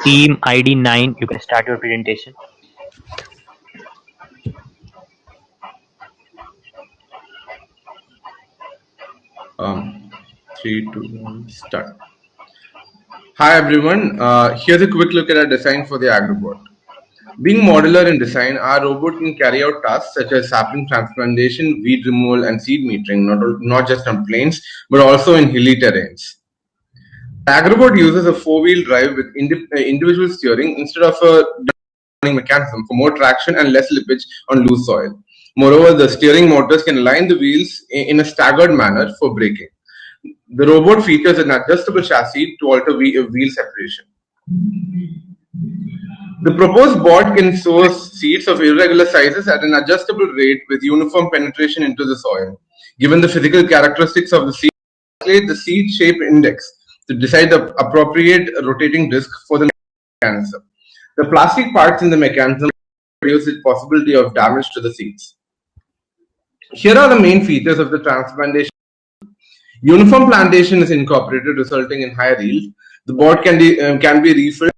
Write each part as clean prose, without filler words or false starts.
Team ID 9, you can start your presentation. Three, two, one, start. Hi everyone. Here's a quick look at our design for the agrobot. Being modular in design, our robot can carry out tasks such as sapling transplantation, weed removal, and seed metering, not just on plains, but also in hilly terrains. The agrobot uses a four-wheel drive with individual steering instead of a running mechanism for more traction and less slippage on loose soil. Moreover, the steering motors can align the wheels in a staggered manner for braking. The robot features an adjustable chassis to alter wheel separation. The proposed bot can sow seeds of irregular sizes at an adjustable rate with uniform penetration into the soil. Given the physical characteristics of the seed, calculate the seed shape index to decide the appropriate rotating disc for the mechanism. The plastic parts in the mechanism reduce the possibility of damage to the seeds. Here are the main features of the transplantation. Uniform plantation is incorporated, resulting in higher yield. The bot can be refilled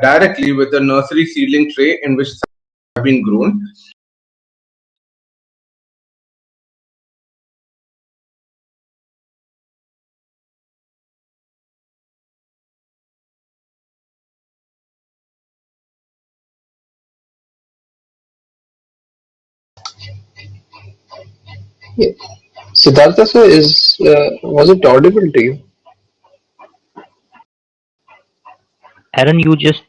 directly with a nursery seedling tray in which have been grown. Yeah. Siddhartha sir, was it audible to you? Aaron, you just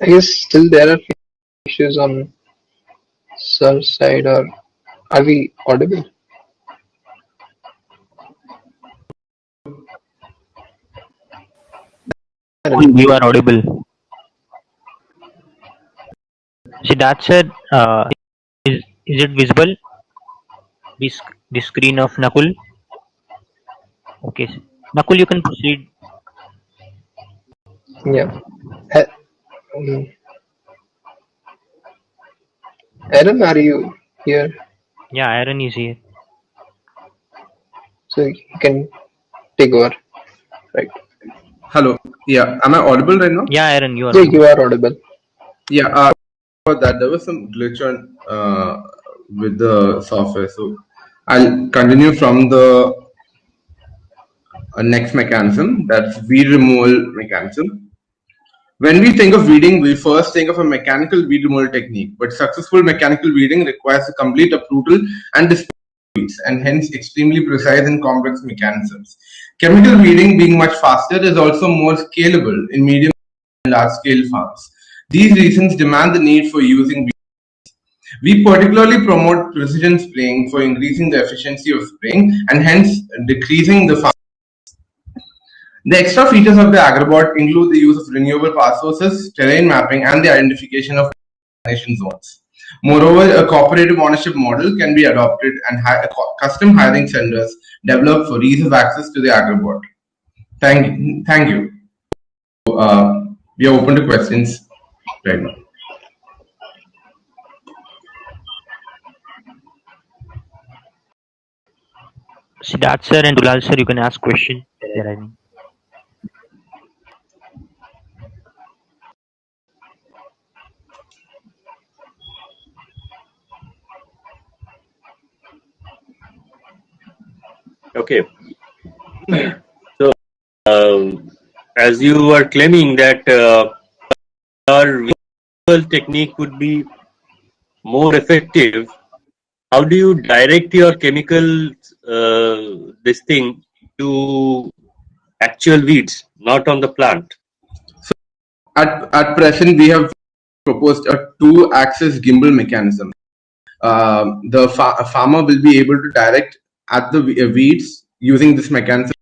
I guess still there are issues on sir's side, or are we audible? you are audible. See that said, is it visible? The screen of Nakul. Okay, Nakul, you can proceed. Yeah. A- um, Aaron, are you here? Yeah, Aaron is here. So you can take over, right? Hello. Yeah. Am I audible right now? Yeah, Aaron, you are Yeah, audible. you are audible. Yeah. For that, there was some glitch on with the software, so I'll continue from the next mechanism. That's weed removal mechanism. When we think of weeding, we first think of a mechanical weed removal technique, but successful mechanical weeding requires a complete uprootal and disposal of weeds, and hence extremely precise and complex mechanisms. Chemical weeding, being much faster, is also more scalable in medium and large scale farms. These reasons demand the need for using weed. We particularly promote precision spraying for increasing the efficiency of spraying and hence decreasing the farm. The extra features of the agrobot include the use of renewable power sources, terrain mapping, and the identification of contamination zones. Moreover, a cooperative ownership model can be adopted and custom hiring centers developed for ease of access to the agrobot. Thank you. We are open to questions right now. Siddharth sir and Dulal sir, you can ask question. There, I mean. Okay. So, as you were claiming that our visual technique would be more effective, how do you direct your chemical this thing to actual weeds, not on the plant? At present, we have proposed a two-axis gimbal mechanism. The farmer will be able to direct at the weeds using this mechanism.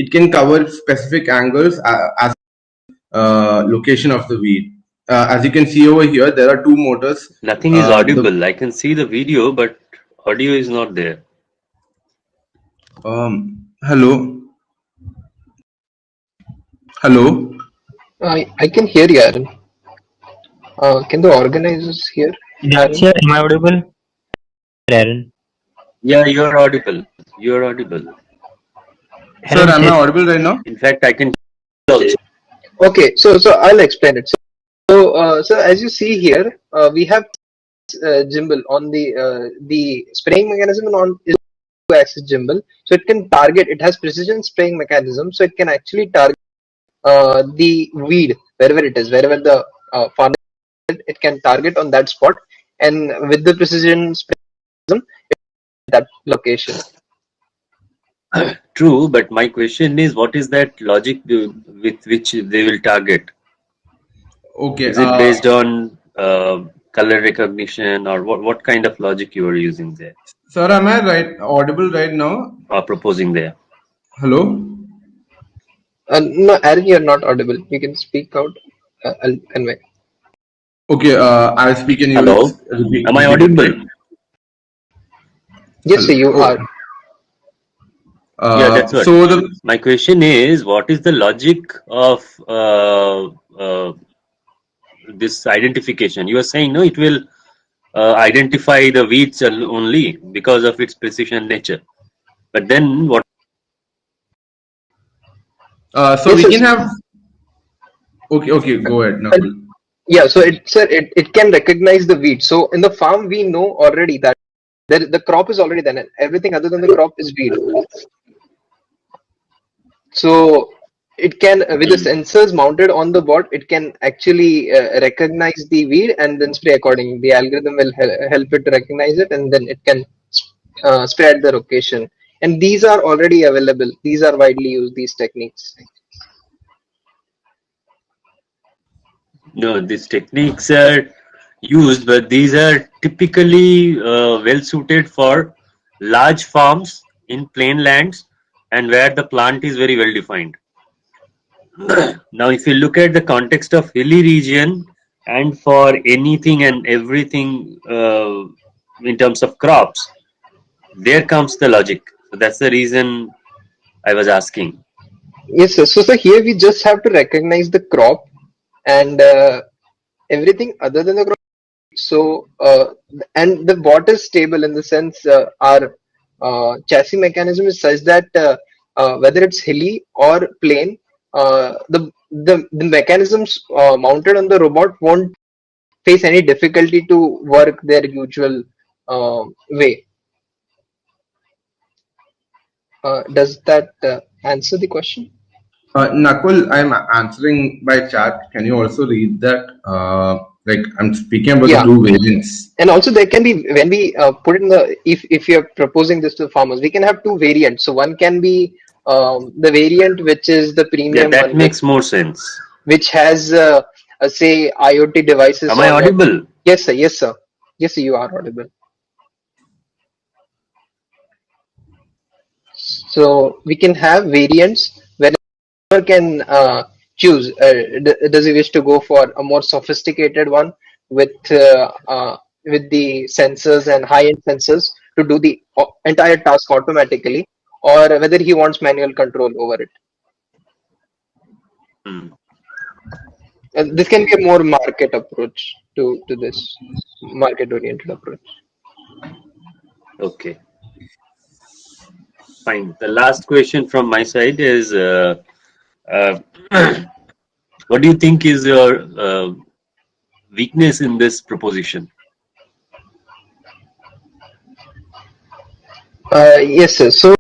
It can cover specific angles as location of the weed. As you can see over here, there are two motors. Nothing is audible. I can see the video, but audio is not there. Hello. Hello. I can hear you, Aaron. Can the organizers hear? Yeah, sir, am I audible? Aaron. Yeah, you're audible. You're audible. Sir, am I audible right now? In fact, I can also. Okay, so I'll explain it. So as you see here, we have gimbal on the spraying mechanism on two-axis gimbal. So it can target. It has precision spraying mechanism, so it can actually target the weed wherever it is, wherever the farmer it can target on that spot, and with the precision spraying that location. True, but my question is, what is that logic with which they will target? Okay. Is it based on color recognition, or what kind of logic you are using there? Sir, am I audible right now? Or proposing there? Hello. No, Aaron, you're not audible. You can speak out. I'll convey. Okay, I'll speak and you Hello? will repeat. Am I audible? Yes, sir, you are. Yeah, that's what. So my question is, what is the logic of this identification? You are saying no, it will identify the weeds only because of its precision nature. But then what? so we can have. Okay, go ahead. Nakul. Yeah, so it can recognize the weed. So in the farm, we know already that the crop is already there, and everything other than the crop is weed. So it can, with the sensors mounted on the board, it can actually recognize the weed and then spray accordingly. The algorithm will help it to recognize it, and then it can spray at the location. And these are already available. These are widely used, these techniques. No, these techniques are used, but these are typically well suited for large farms in plain lands and where the plant is very well defined. Now, if you look at the context of hilly region and for anything and everything in terms of crops, there comes the logic. So that's the reason I was asking. Yes, sir. So here we just have to recognize the crop and everything other than the crop. So and the bot is stable in the sense our chassis mechanism is such that whether it's hilly or plain, the mechanisms mounted on the robot won't face any difficulty to work their usual way. Does that answer the question? Nakul, I'm answering by chat. Can you also read that? Like I'm speaking about the two variants. And also there can be, when we put in the, if you're proposing this to the farmers, we can have two variants. So one can be the variant which is the premium. Yeah, that makes more sense. Which has say IoT devices. Am I audible? Yes, sir. Yes, sir. Yes, sir, you are audible. So we can have variants where can choose. Does he wish to go for a more sophisticated one with the sensors and high-end sensors to do the entire task automatically, or whether he wants manual control over it? This can be a more market approach to this market-oriented approach. Okay. Fine. The last question from my side is, what do you think is your weakness in this proposition? Yes, sir. So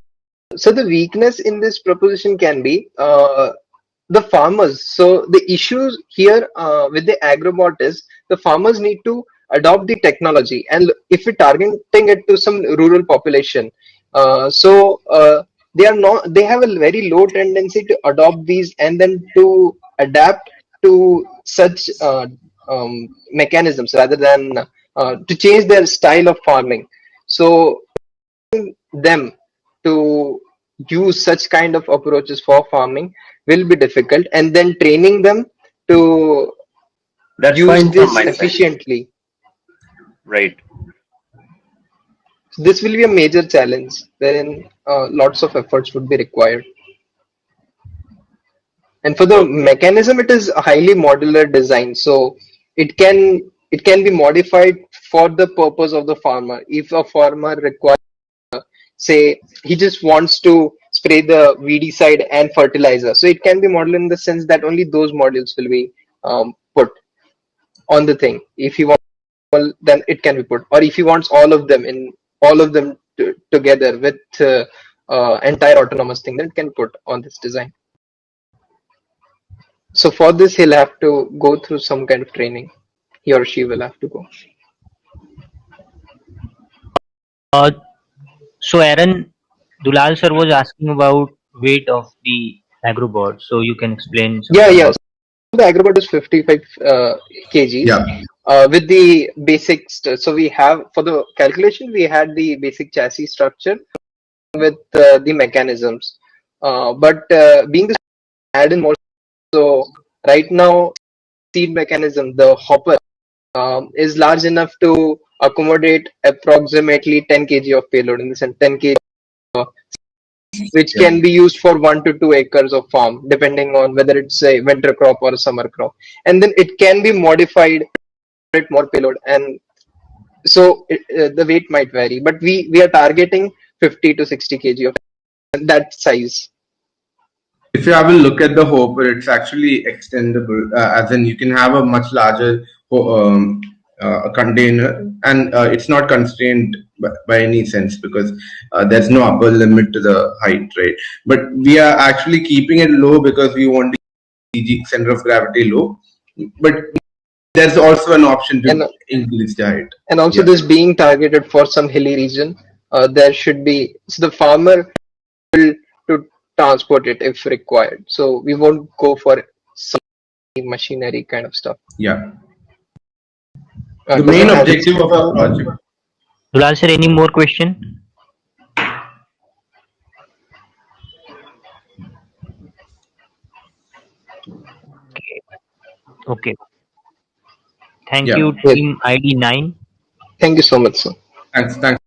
the weakness in this proposition can be the farmers. So the issues here with the agrobot is the farmers need to adopt the technology, and if we're targeting it to some rural population, they have a very low tendency to adopt these and then to adapt to such mechanisms rather than to change their style of farming. So them to use such kind of approaches for farming will be difficult, and then training them to That's use fine from this my side. efficiently. Right. So this will be a major challenge wherein lots of efforts would be required. And for the mechanism, it is a highly modular design, so it can be modified for the purpose of the farmer. If a farmer requires, say, he just wants to spray the weedicide and fertilizer, so it can be modular in the sense that only those modules will be put on the thing. If he wants, then it can be put, or if he wants all of them together with entire autonomous thing, then it can put on this design. So for this, he'll have to go through some kind of training. He or she will have to go. Uh, so Aaron, Dulal sir was asking about weight of the agrobot. So you can explain Yeah, something yeah. about. So the agrobot is 55 kgs Yeah. with the basic. So we have for the calculation we had the basic chassis structure with the mechanisms, but being the add in more. So right now, seed mechanism, the hopper, is large enough to accommodate approximately 10 kg of payload in the sense 10 kg, which Yeah. can be used for 1 to 2 acres of farm, depending on whether it's a winter crop or a summer crop. And then it can be modified to more payload, and so the weight might vary. But we are targeting 50 to 60 kg of that size. If you have a look at the hopper, it's actually extendable, as in you can have a much larger container, and it's not constrained by any sense because there's no upper limit to the height, right? But we are actually keeping it low because we want the CG center of gravity low. But there's also an option to And increase the height. and also Yeah. this being targeted for some hilly region, there should be so the farmer will to transport it if required. So we won't go for some machinery kind of stuff. Yeah. The Does main that answer? objective of our project. Dulal sir, any more question? Okay. Thank Yeah. you, Yes. team ID 9. Thank you so much, sir. Thanks.